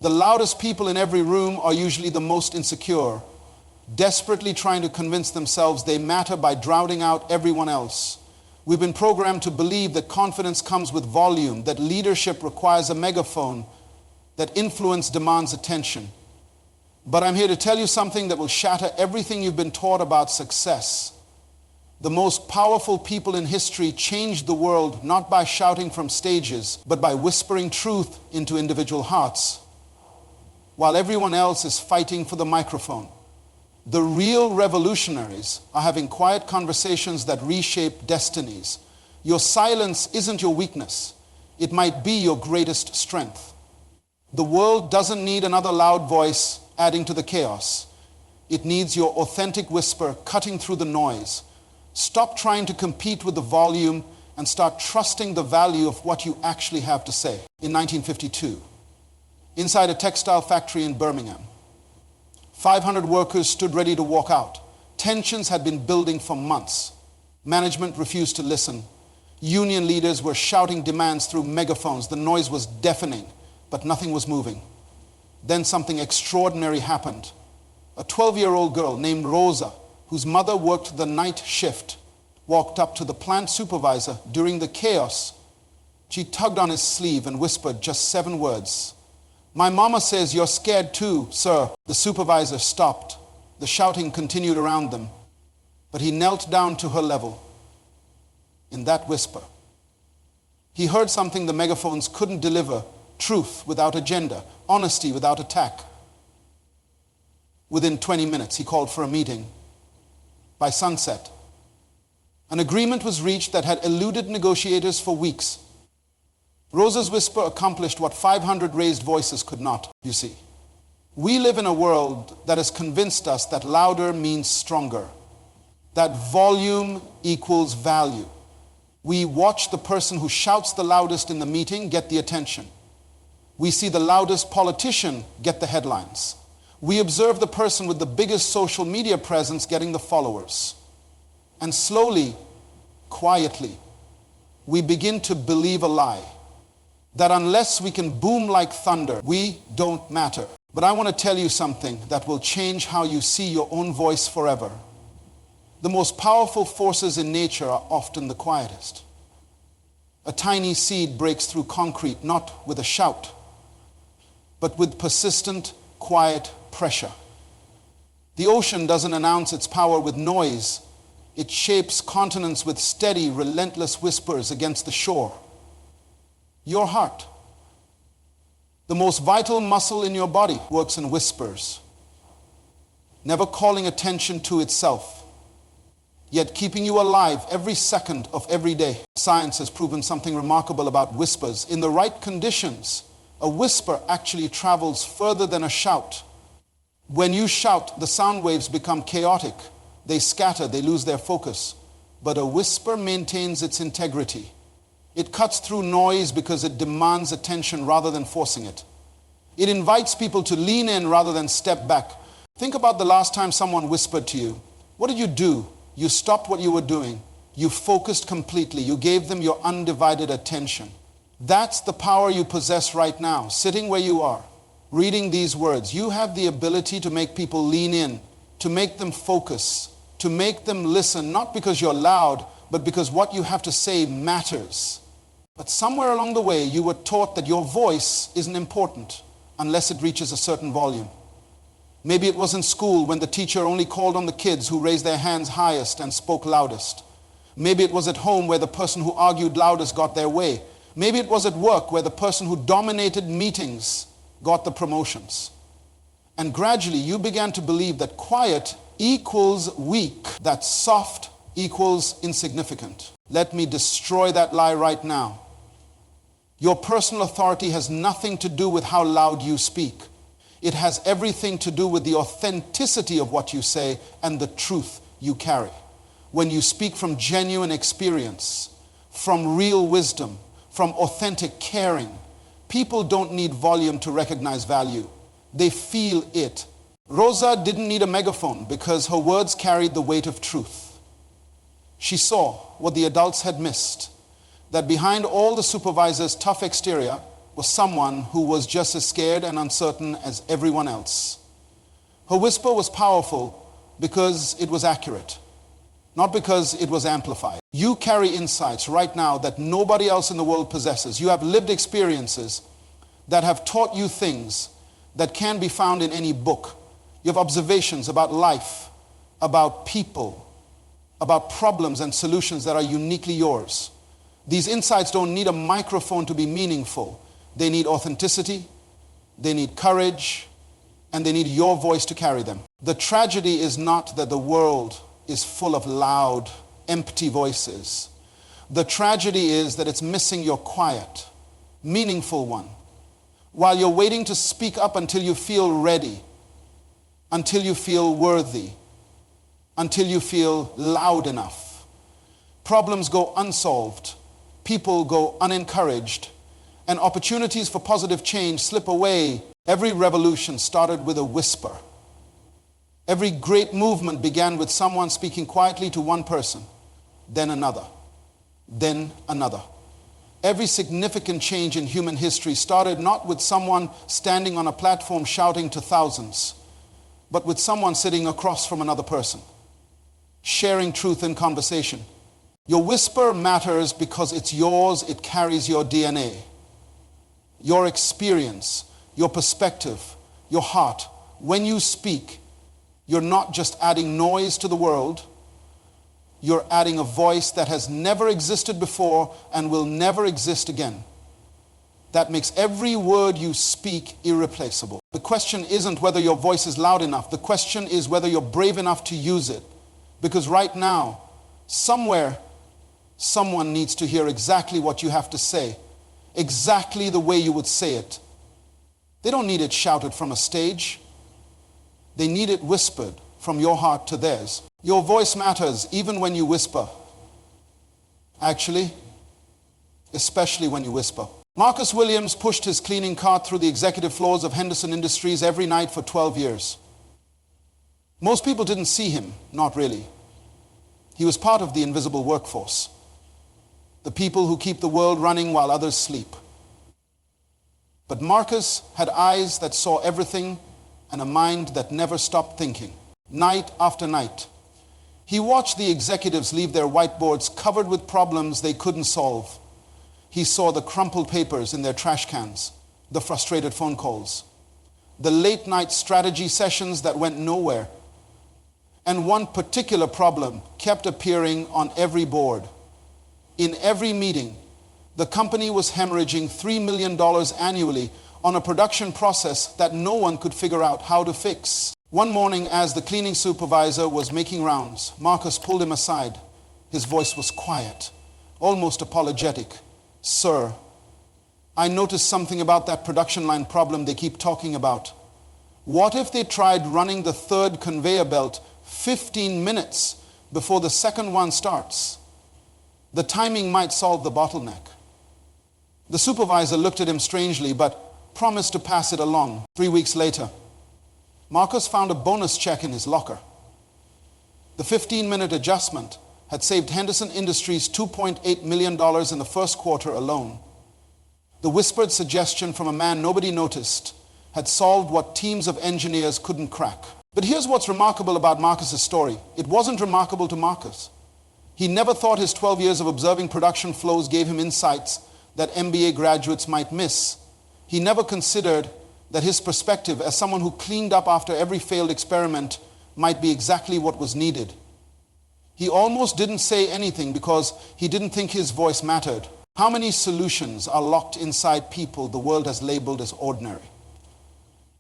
The loudest people in every room are usually the most insecure, desperately trying to convince themselves they matter by drowning out everyone else. We've been programmed to believe that confidence comes with volume, that leadership requires a megaphone, that influence demands attention. But I'm here to tell you something that will shatter everything you've been taught about success. The most powerful people in history changed the world not by shouting from stages, but by whispering truth into individual hearts, while everyone else is fighting for the microphone. The real revolutionaries are having quiet conversations that reshape destinies. Your silence isn't your weakness. It might be your greatest strength. The world doesn't need another loud voice adding to the chaos. It needs your authentic whisper cutting through the noise. Stop trying to compete with the volume and start trusting the value of what you actually have to say. In 1952, inside a textile factory in Birmingham, 500 workers stood ready to walk out. Tensions had been building for months. Management refused to listen. Union leaders were shouting demands through megaphones. The noise was deafening, but nothing was moving. Then something extraordinary happened. A 12-year-old girl named Rosa, whose mother worked the night shift, walked up to the plant supervisor during the chaos. She tugged on his sleeve and whispered just 7 words. "My mama says you're scared too, sir." The supervisor stopped. The shouting continued around them, but he knelt down to her level. In that whisper, he heard something the megaphones couldn't deliver: truth without agenda, honesty without attack. Within 20 minutes, he called for a meeting. By sunset, an agreement was reached that had eluded negotiators for weeks. Rosa's whisper accomplished what 500 raised voices could not, you see. We live in a world that has convinced us that louder means stronger, that volume equals value. We watch the person who shouts the loudest in the meeting get the attention. We see the loudest politician get the headlines. We observe the person with the biggest social media presence getting the followers. And slowly, quietly, we begin to believe a lie, that unless we can boom like thunder, we don't matter. But I want to tell you something that will change how you see your own voice forever. The most powerful forces in nature are often the quietest. A tiny seed breaks through concrete not with a shout, but with persistent, quiet pressure. The ocean doesn't announce its power with noise. It shapes continents with steady, relentless whispers against the shore. Your heart, the most vital muscle in your body, works in whispers, never calling attention to itself, yet keeping you alive every second of every day. Science has proven something remarkable about whispers. In the right conditions, a whisper actually travels further than a shout. When you shout, the sound waves become chaotic. They scatter, they lose their focus. But a whisper maintains its integrity. It cuts through noise because it demands attention rather than forcing it. It invites people to lean in rather than step back. Think about the last time someone whispered to you. What did you do? You stopped what you were doing. You focused completely. You gave them your undivided attention. That's the power you possess right now, sitting where you are, reading these words. You have the ability to make people lean in, to make them focus, to make them listen, not because you're loud, but because what you have to say matters. But somewhere along the way, you were taught that your voice isn't important unless it reaches a certain volume. Maybe it was in school when the teacher only called on the kids who raised their hands highest and spoke loudest. Maybe it was at home where the person who argued loudest got their way. Maybe it was at work where the person who dominated meetings got the promotions. And gradually you began to believe that quiet equals weak, that soft equals insignificant. Let me destroy that lie right now. Your personal authority has nothing to do with how loud you speak. It has everything to do with the authenticity of what you say and the truth you carry. When you speak from genuine experience, from real wisdom, from authentic caring, people don't need volume to recognize value. They feel it. Rosa didn't need a megaphone because her words carried the weight of truth. She saw what the adults had missed, that behind all the supervisor's tough exterior was someone who was just as scared and uncertain as everyone else. Her whisper was powerful because it was accurate, not because it was amplified. You carry insights right now that nobody else in the world possesses. You have lived experiences that have taught you things that can't be found in any book. You have observations about life, about people, about problems and solutions that are uniquely yours. These insights don't need a microphone to be meaningful. They need authenticity, they need courage, and they need your voice to carry them. The tragedy is not that the world is full of loud, empty voices. The tragedy is that it's missing your quiet, meaningful one. While you're waiting to speak up until you feel ready, until you feel worthy, until you feel loud enough, problems go unsolved, people go unencouraged, and opportunities for positive change slip away. Every revolution started with a whisper. Every great movement began with someone speaking quietly to one person, then another, then another. Every significant change in human history started not with someone standing on a platform shouting to thousands, but with someone sitting across from another person, sharing truth in conversation. Your whisper matters because it's yours, it carries your DNA, your experience, your perspective, your heart. When you speak, you're not just adding noise to the world, you're adding a voice that has never existed before and will never exist again. That makes every word you speak irreplaceable. The question isn't whether your voice is loud enough. The question is whether you're brave enough to use it. Because right now, somewhere, someone needs to hear exactly what you have to say, exactly the way you would say it. They don't need it shouted from a stage. They need it whispered from your heart to theirs. Your voice matters even when you whisper. Actually, especially when you whisper. Marcus Williams pushed his cleaning cart through the executive floors of Henderson Industries every night for 12 years. Most people didn't see him, not really. He was part of the invisible workforce. The people who keep the world running while others sleep. But Marcus had eyes that saw everything and a mind that never stopped thinking. Night after night, he watched the executives leave their whiteboards covered with problems they couldn't solve. He saw the crumpled papers in their trash cans, the frustrated phone calls, the late night strategy sessions that went nowhere. And one particular problem kept appearing on every board. In every meeting, the company was hemorrhaging $3 million annually on a production process that no one could figure out how to fix. One morning, as the cleaning supervisor was making rounds, Marcus pulled him aside. His voice was quiet, almost apologetic. "Sir, I noticed something about that production line problem they keep talking about. What if they tried running the third conveyor belt 15 minutes before the second one starts? The timing might solve the bottleneck." The supervisor looked at him strangely, but promised to pass it along. 3 weeks later, Marcus found a bonus check in his locker. The 15-minute adjustment had saved Henderson Industries $2.8 million in the first quarter alone. The whispered suggestion from a man nobody noticed had solved what teams of engineers couldn't crack. But here's what's remarkable about Marcus's story. It wasn't remarkable to Marcus. He never thought his 12 years of observing production flows gave him insights that MBA graduates might miss. He never considered that his perspective as someone who cleaned up after every failed experiment might be exactly what was needed. He almost didn't say anything because he didn't think his voice mattered. How many solutions are locked inside people the world has labeled as ordinary?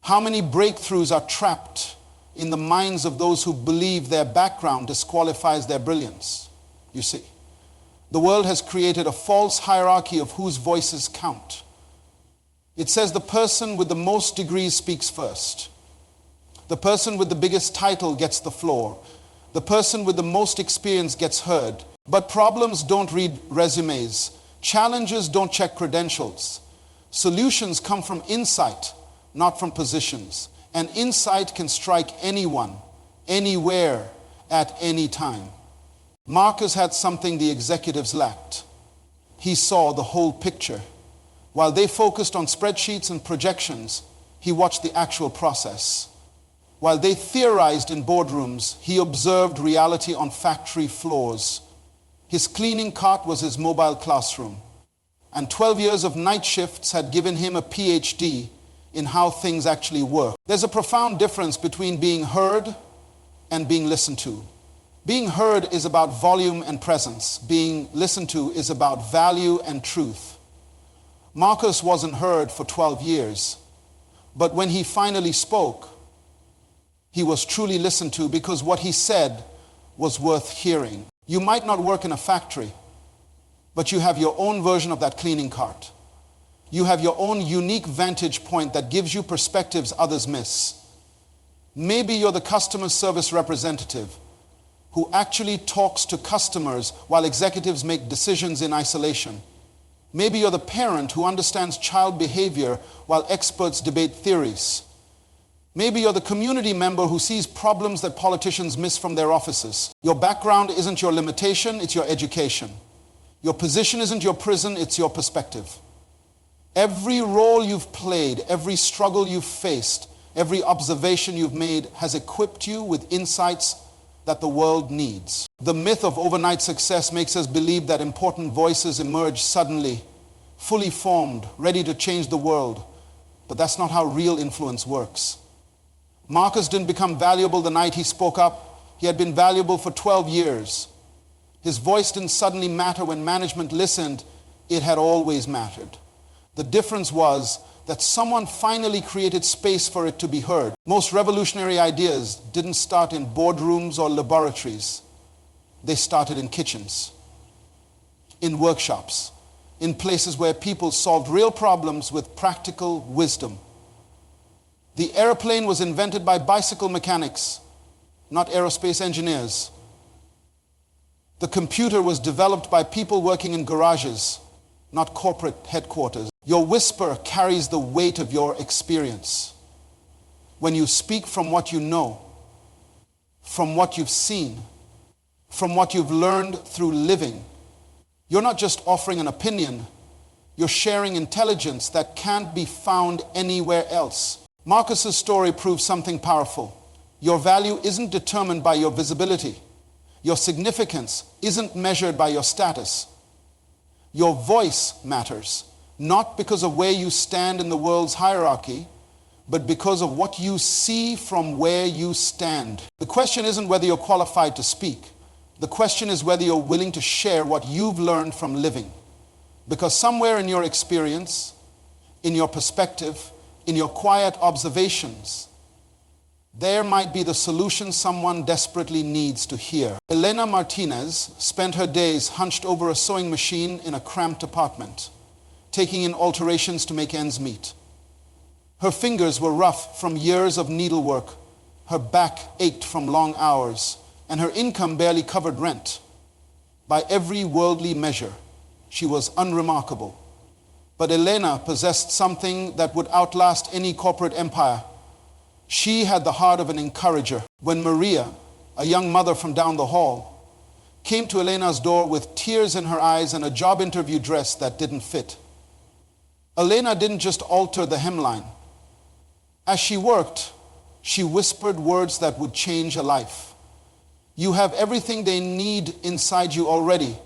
How many breakthroughs are trapped in the minds of those who believe their background disqualifies their brilliance? You see, the world has created a false hierarchy of whose voices count. It says the person with the most degrees speaks first. The person with the biggest title gets the floor. The person with the most experience gets heard. But problems don't read resumes. Challenges don't check credentials. Solutions come from insight, not from positions. And insight can strike anyone, anywhere, at any time. Marcus had something the executives lacked. He saw the whole picture. While they focused on spreadsheets and projections, he watched the actual process. While they theorized in boardrooms, he observed reality on factory floors. His cleaning cart was his mobile classroom. And 12 years of night shifts had given him a PhD in how things actually work. There's a profound difference between being heard and being listened to. Being heard is about volume and presence. Being listened to is about value and truth. Marcus wasn't heard for 12 years, but when he finally spoke, he was truly listened to because what he said was worth hearing. You might not work in a factory, but you have your own version of that cleaning cart. You have your own unique vantage point that gives you perspectives others miss. Maybe you're the customer service representative who actually talks to customers while executives make decisions in isolation. Maybe you're the parent who understands child behavior while experts debate theories. Maybe you're the community member who sees problems that politicians miss from their offices. Your background isn't your limitation, it's your education. Your position isn't your prison, it's your perspective. Every role you've played, every struggle you've faced, every observation you've made has equipped you with insights that the world needs. The myth of overnight success makes us believe that important voices emerge suddenly, fully formed, ready to change the world. But that's not how real influence works. Marcus didn't become valuable the night he spoke up. He had been valuable for 12 years. His voice didn't suddenly matter when management listened. It had always mattered. The difference was that someone finally created space for it to be heard. Most revolutionary ideas didn't start in boardrooms or laboratories. They started in kitchens, in workshops, in places where people solved real problems with practical wisdom. The airplane was invented by bicycle mechanics, not aerospace engineers. The computer was developed by people working in garages, not corporate headquarters. Your whisper carries the weight of your experience. When you speak from what you know, from what you've seen, from what you've learned through living, you're not just offering an opinion, you're sharing intelligence that can't be found anywhere else. Marcus's story proves something powerful. Your value isn't determined by your visibility. Your significance isn't measured by your status. Your voice matters, not because of where you stand in the world's hierarchy, but because of what you see from where you stand. The question isn't whether you're qualified to speak. The question is whether you're willing to share what you've learned from living. Because somewhere in your experience, in your perspective, in your quiet observations, there might be the solution someone desperately needs to hear. Elena Martinez spent her days hunched over a sewing machine in a cramped apartment, taking in alterations to make ends meet. Her fingers were rough from years of needlework, her back ached from long hours, and her income barely covered rent. By every worldly measure, she was unremarkable. But Elena possessed something that would outlast any corporate empire. She had the heart of an encourager. When Maria, a young mother from down the hall, came to Elena's door with tears in her eyes and a job interview dress that didn't fit, Elena didn't just alter the hemline. As she worked, she whispered words that would change a life. You have everything they need inside you already.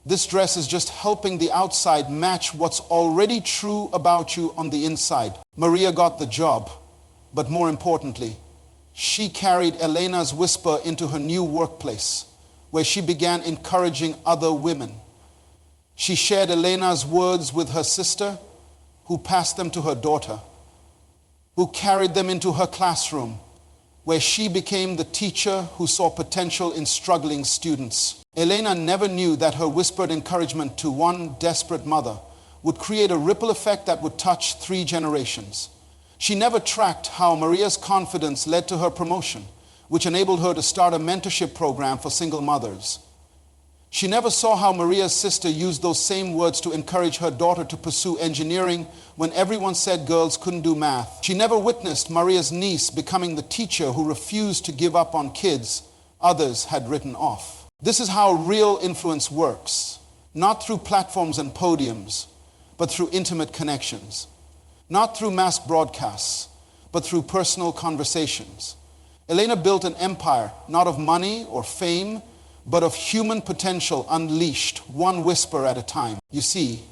This dress is just helping the outside match what's already true about you on the inside. Maria got the job, but more importantly, she carried Elena's whisper into her new workplace, where she began encouraging other women. She shared Elena's words with her sister, who passed them to her daughter, who carried them into her classroom, where she became the teacher who saw potential in struggling students. Elena never knew that her whispered encouragement to one desperate mother would create a ripple effect that would touch 3 generations. She never tracked how Maria's confidence led to her promotion, which enabled her to start a mentorship program for single mothers. She never saw how Maria's sister used those same words to encourage her daughter to pursue engineering when everyone said girls couldn't do math. She never witnessed Maria's niece becoming the teacher who refused to give up on kids others had written off. This is how real influence works, not through platforms and podiums, but through intimate connections. Not through mass broadcasts, but through personal conversations. Elena built an empire, not of money or fame, but of human potential unleashed, one whisper at a time. You see,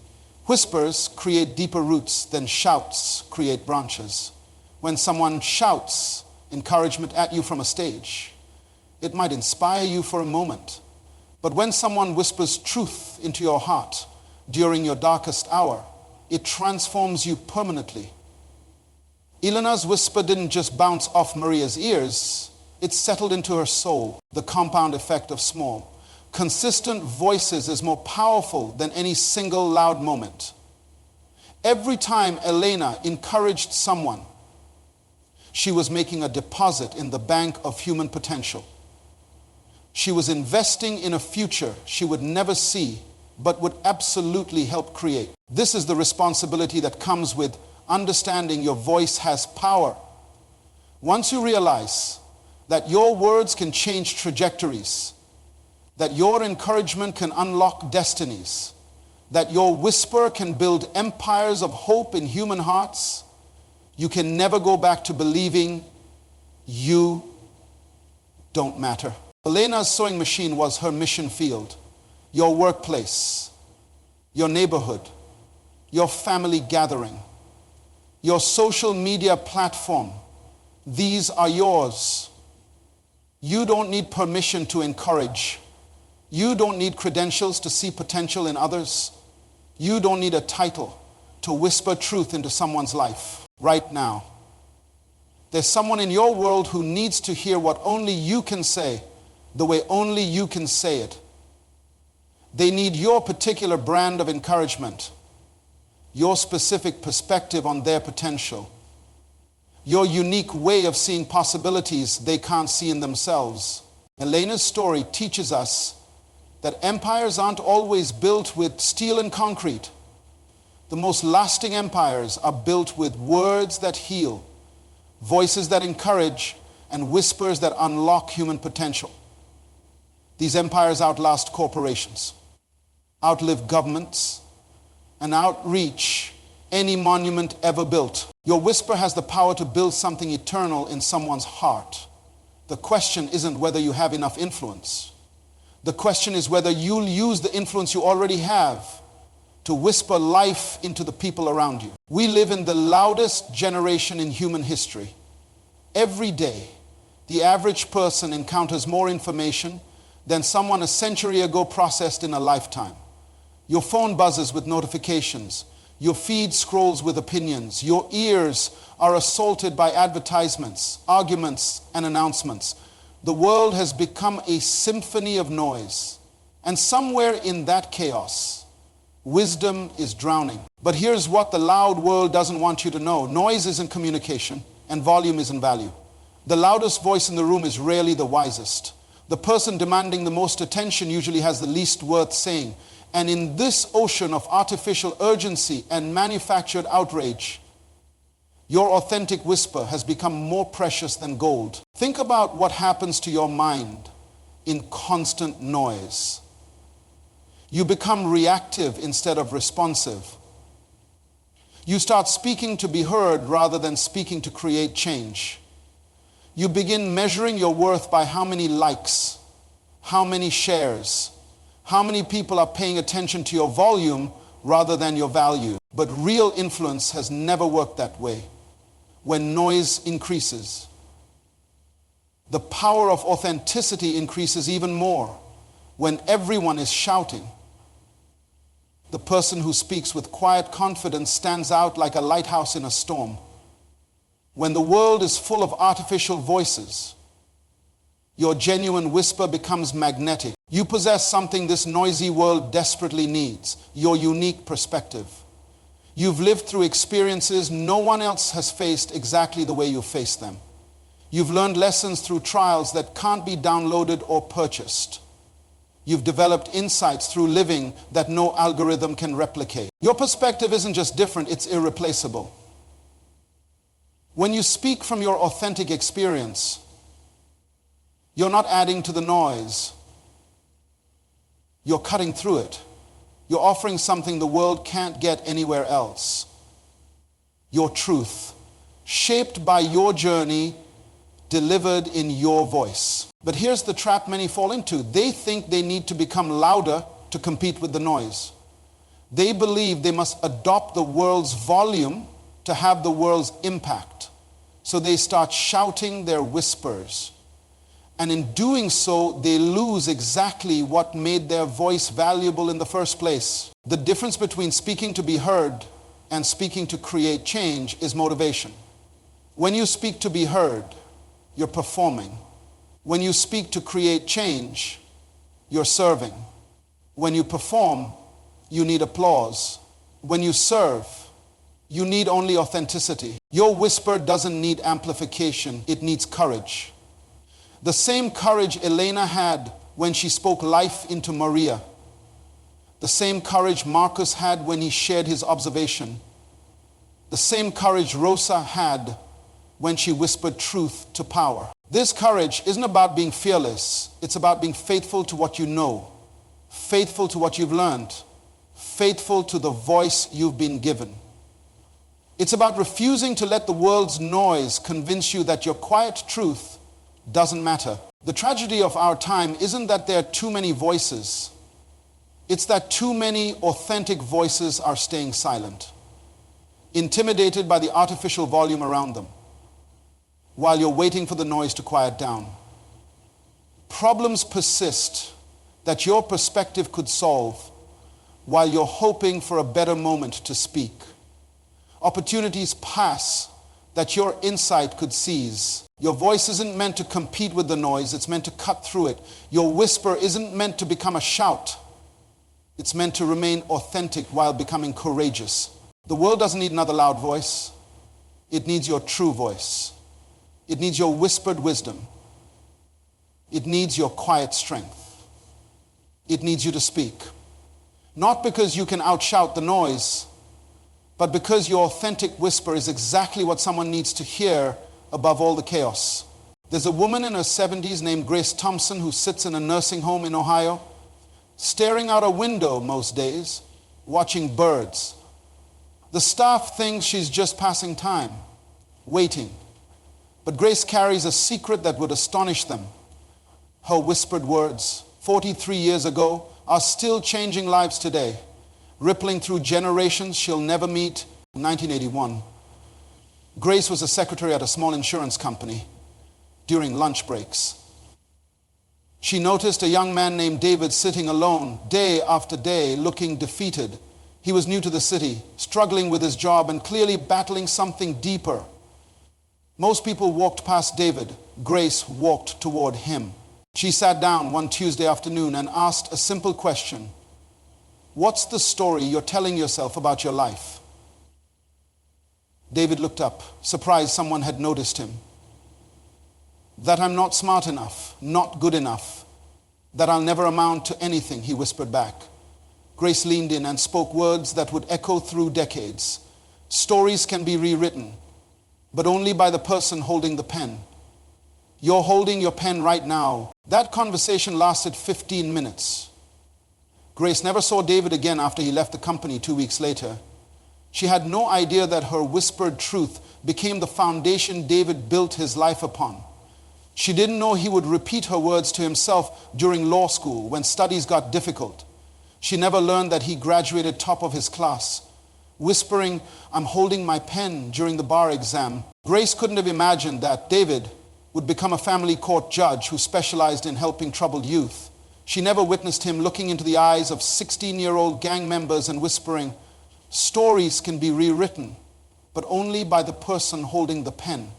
whispers create deeper roots than shouts create branches. When someone shouts encouragement at you from a stage, it might inspire you for a moment. But when someone whispers truth into your heart during your darkest hour, it transforms you permanently. Elena's whisper didn't just bounce off Maria's ears, it settled into her soul, the compound effect of small. Consistent voices is more powerful than any single loud moment. Every time Elena encouraged someone, she was making a deposit in the bank of human potential. She was investing in a future she would never see, but would absolutely help create. This is the responsibility that comes with understanding your voice has power. Once you realize that your words can change trajectories, that your encouragement can unlock destinies, that your whisper can build empires of hope in human hearts, you can never go back to believing you don't matter. Elena's sewing machine was her mission field, your workplace, your neighborhood, your family gathering, your social media platform. These are yours. You don't need permission to encourage. You don't need credentials to see potential in others. You don't need a title to whisper truth into someone's life. Right now, there's someone in your world who needs to hear what only you can say, the way only you can say it. They need your particular brand of encouragement, your specific perspective on their potential, your unique way of seeing possibilities they can't see in themselves. Elena's story teaches us that empires aren't always built with steel and concrete. The most lasting empires are built with words that heal, voices that encourage, and whispers that unlock human potential. These empires outlast corporations, outlive governments, and outreach any monument ever built. Your whisper has the power to build something eternal in someone's heart. The question isn't whether you have enough influence. The question is whether you'll use the influence you already have to whisper life into the people around you. We live in the loudest generation in human history. Every day, the average person encounters more information than someone a century ago processed in a lifetime. Your phone buzzes with notifications. Your feed scrolls with opinions. Your ears are assaulted by advertisements, arguments, and announcements. The world has become a symphony of noise. And somewhere in that chaos, wisdom is drowning. But here's what the loud world doesn't want you to know. Noise isn't communication, and volume isn't value. The loudest voice in the room is rarely the wisest. The person demanding the most attention usually has the least worth saying. And in this ocean of artificial urgency and manufactured outrage, your authentic whisper has become more precious than gold. Think about what happens to your mind in constant noise. You become reactive instead of responsive. You start speaking to be heard rather than speaking to create change. You begin measuring your worth by how many likes, how many shares, how many people are paying attention to your volume rather than your value. But real influence has never worked that way. When noise increases, the power of authenticity increases even more. When everyone is shouting, the person who speaks with quiet confidence stands out like a lighthouse in a storm. When the world is full of artificial voices, your genuine whisper becomes magnetic. You possess something this noisy world desperately needs, your unique perspective. You've lived through experiences no one else has faced exactly the way you faced them. You've learned lessons through trials that can't be downloaded or purchased. You've developed insights through living that no algorithm can replicate. Your perspective isn't just different, it's irreplaceable. When you speak from your authentic experience, you're not adding to the noise. You're cutting through it. You're offering something the world can't get anywhere else. Your truth, shaped by your journey, delivered in your voice. But here's the trap many fall into. They think they need to become louder to compete with the noise. They believe they must adopt the world's volume to have the world's impact. So they start shouting their whispers. And in doing so, they lose exactly what made their voice valuable in the first place. The difference between speaking to be heard and speaking to create change is motivation. When you speak to be heard, you're performing. When you speak to create change, you're serving. When you perform, you need applause. When you serve, you need only authenticity. Your whisper doesn't need amplification, it needs courage. The same courage Elena had when she spoke life into Maria. The same courage Marcus had when he shared his observation. The same courage Rosa had when she whispered truth to power. This courage isn't about being fearless. It's about being faithful to what you know, faithful to what you've learned, faithful to the voice you've been given. It's about refusing to let the world's noise convince you that your quiet truth doesn't matter. The tragedy of our time isn't that there are too many voices. It's that too many authentic voices are staying silent, intimidated by the artificial volume around them, while you're waiting for the noise to quiet down. Problems persist that your perspective could solve while you're hoping for a better moment to speak. Opportunities pass that your insight could seize. Your voice isn't meant to compete with the noise, it's meant to cut through it. Your whisper isn't meant to become a shout. It's meant to remain authentic while becoming courageous. The world doesn't need another loud voice. It needs your true voice. It needs your whispered wisdom. It needs your quiet strength. It needs you to speak. Not because you can outshout the noise, but because your authentic whisper is exactly what someone needs to hear above all the chaos. There's a woman in her 70s named Grace Thompson who sits in a nursing home in Ohio, staring out a window most days, watching birds. The staff thinks she's just passing time, waiting. But Grace carries a secret that would astonish them. Her whispered words, 43 years ago, are still changing lives today, rippling through generations she'll never meet. In 1981, Grace was a secretary at a small insurance company during lunch breaks. She noticed a young man named David sitting alone day after day, looking defeated. He was new to the city, struggling with his job and clearly battling something deeper. Most people walked past David. Grace walked toward him. She sat down one Tuesday afternoon and asked a simple question. What's the story you're telling yourself about your life? David looked up, surprised someone had noticed him. That I'm not smart enough, not good enough, that I'll never amount to anything, he whispered back. Grace leaned in and spoke words that would echo through decades. Stories can be rewritten, but only by the person holding the pen. You're holding your pen right now. That conversation lasted 15 minutes. Grace never saw David again after he left the company 2 weeks later. She had no idea that her whispered truth became the foundation David built his life upon. She didn't know he would repeat her words to himself during law school when studies got difficult. She never learned that he graduated top of his class, whispering, "I'm holding my pen," during the bar exam. Grace couldn't have imagined that David would become a family court judge who specialized in helping troubled youth. She never witnessed him looking into the eyes of 16-year-old gang members and whispering, "Stories can be rewritten, but only by the person holding the pen."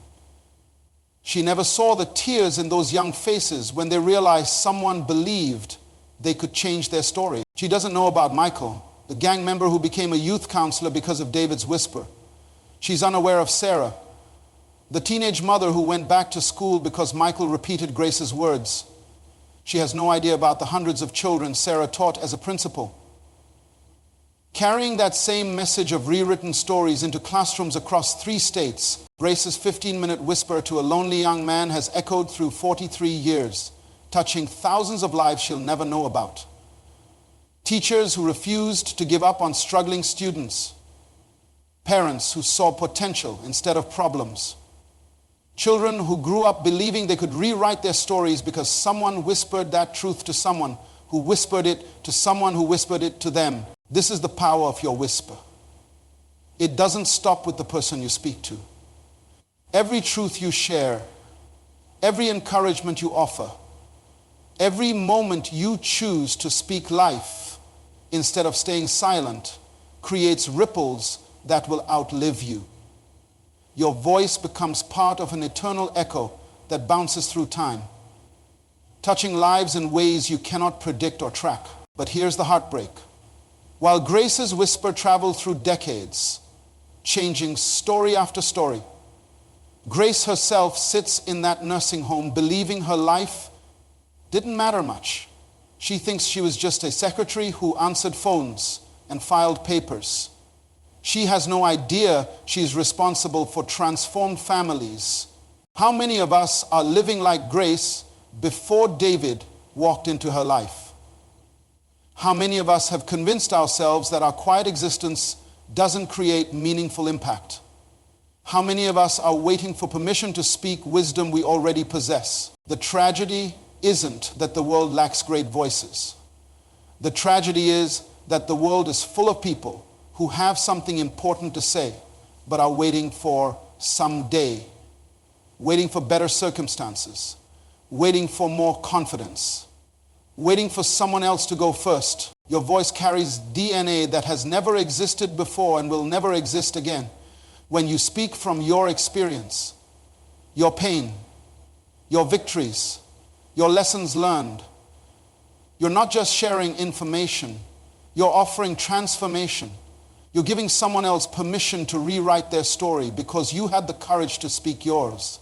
She never saw the tears in those young faces when they realized someone believed they could change their story. She doesn't know about Michael, the gang member who became a youth counselor because of David's whisper. She's unaware of Sarah, the teenage mother who went back to school because Michael repeated Grace's words. She has no idea about the hundreds of children Sarah taught as a principal. Carrying that same message of rewritten stories into classrooms across 3 states, Grace's 15-minute whisper to a lonely young man has echoed through 43 years, touching thousands of lives she'll never know about. Teachers who refused to give up on struggling students. Parents who saw potential instead of problems. Children who grew up believing they could rewrite their stories because someone whispered that truth to someone who whispered it to someone who whispered it to them. This is the power of your whisper. It doesn't stop with the person you speak to. Every truth you share, every encouragement you offer, every moment you choose to speak life instead of staying silent creates ripples that will outlive you. Your voice becomes part of an eternal echo that bounces through time, touching lives in ways you cannot predict or track. But here's the heartbreak. While Grace's whisper traveled through decades, changing story after story, Grace herself sits in that nursing home believing her life didn't matter much. She thinks she was just a secretary who answered phones and filed papers. She has no idea she's responsible for transformed families. How many of us are living like Grace before David walked into her life? How many of us have convinced ourselves that our quiet existence doesn't create meaningful impact? How many of us are waiting for permission to speak wisdom we already possess? The tragedy isn't that the world lacks great voices. The tragedy is that the world is full of people who have something important to say, but are waiting for someday, waiting for better circumstances, waiting for more confidence, waiting for someone else to go first. Your voice carries DNA that has never existed before and will never exist again. When you speak from your experience, your pain, your victories, your lessons learned, you're not just sharing information, you're offering transformation. You're giving someone else permission to rewrite their story because you had the courage to speak yours.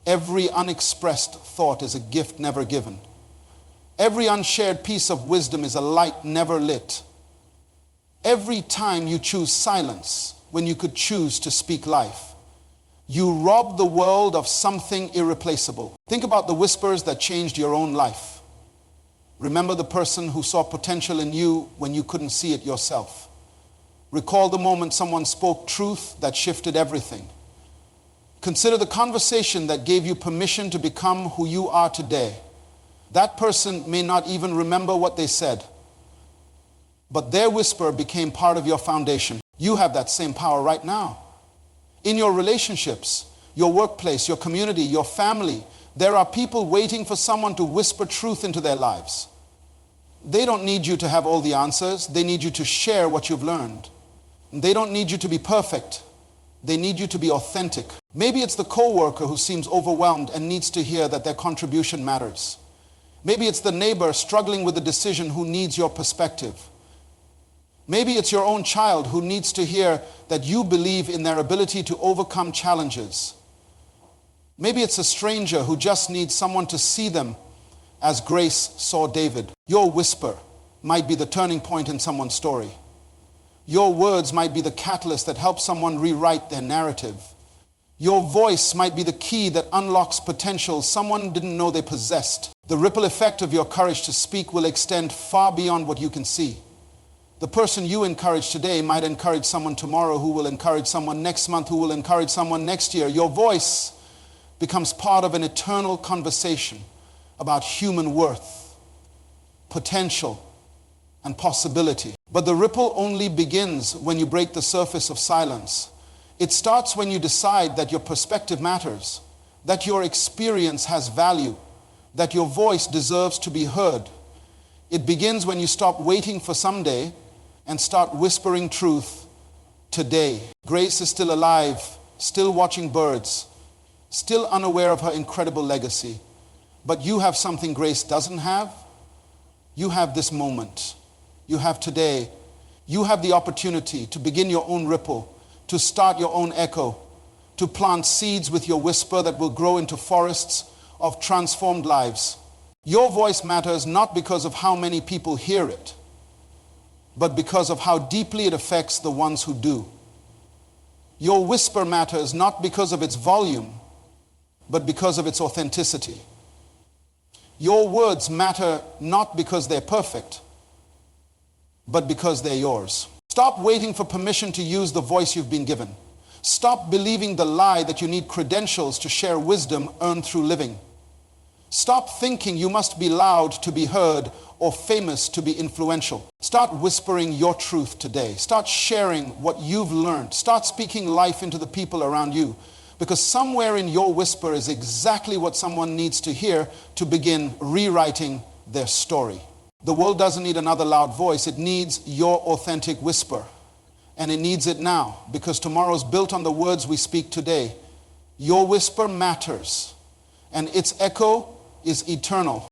Every unexpressed thought is a gift never given. Every unshared piece of wisdom is a light never lit. Every time you choose silence when you could choose to speak life, you rob the world of something irreplaceable. Think about the whispers that changed your own life. Remember the person who saw potential in you when you couldn't see it yourself. Recall the moment someone spoke truth that shifted everything. Consider the conversation that gave you permission to become who you are today. That person may not even remember what they said, but their whisper became part of your foundation. You have that same power right now. In your relationships, your workplace, your community, your family, there are people waiting for someone to whisper truth into their lives. They don't need you to have all the answers. They need you to share what you've learned. They don't need you to be perfect. They need you to be authentic. Maybe it's the coworker who seems overwhelmed and needs to hear that their contribution matters. Maybe it's the neighbor struggling with a decision who needs your perspective. Maybe it's your own child who needs to hear that you believe in their ability to overcome challenges. Maybe it's a stranger who just needs someone to see them as Grace saw David. Your whisper might be the turning point in someone's story. Your words might be the catalyst that helps someone rewrite their narrative. Your voice might be the key that unlocks potential someone didn't know they possessed. The ripple effect of your courage to speak will extend far beyond what you can see. The person you encourage today might encourage someone tomorrow, who will encourage someone next month, who will encourage someone next year. Your voice becomes part of an eternal conversation about human worth, potential, and possibility. But the ripple only begins when you break the surface of silence. It starts when you decide that your perspective matters, that your experience has value, that your voice deserves to be heard. It begins when you stop waiting for someday and start whispering truth today. Grace is still alive, still watching birds, still unaware of her incredible legacy. But you have something Grace doesn't have. You have this moment. You have today. You have the opportunity to begin your own ripple, to start your own echo, to plant seeds with your whisper that will grow into forests of transformed lives. Your voice matters not because of how many people hear it, but because of how deeply it affects the ones who do. Your whisper matters not because of its volume, but because of its authenticity. Your words matter not because they're perfect, but because they're yours. Stop waiting for permission to use the voice you've been given. Stop believing the lie that you need credentials to share wisdom earned through living. Stop thinking you must be loud to be heard or famous to be influential. Start whispering your truth today. Start sharing what you've learned. Start speaking life into the people around you. Because somewhere in your whisper is exactly what someone needs to hear to begin rewriting their story. The world doesn't need another loud voice. It needs your authentic whisper. And it needs it now, because tomorrow's built on the words we speak today. Your whisper matters, and its echo is eternal.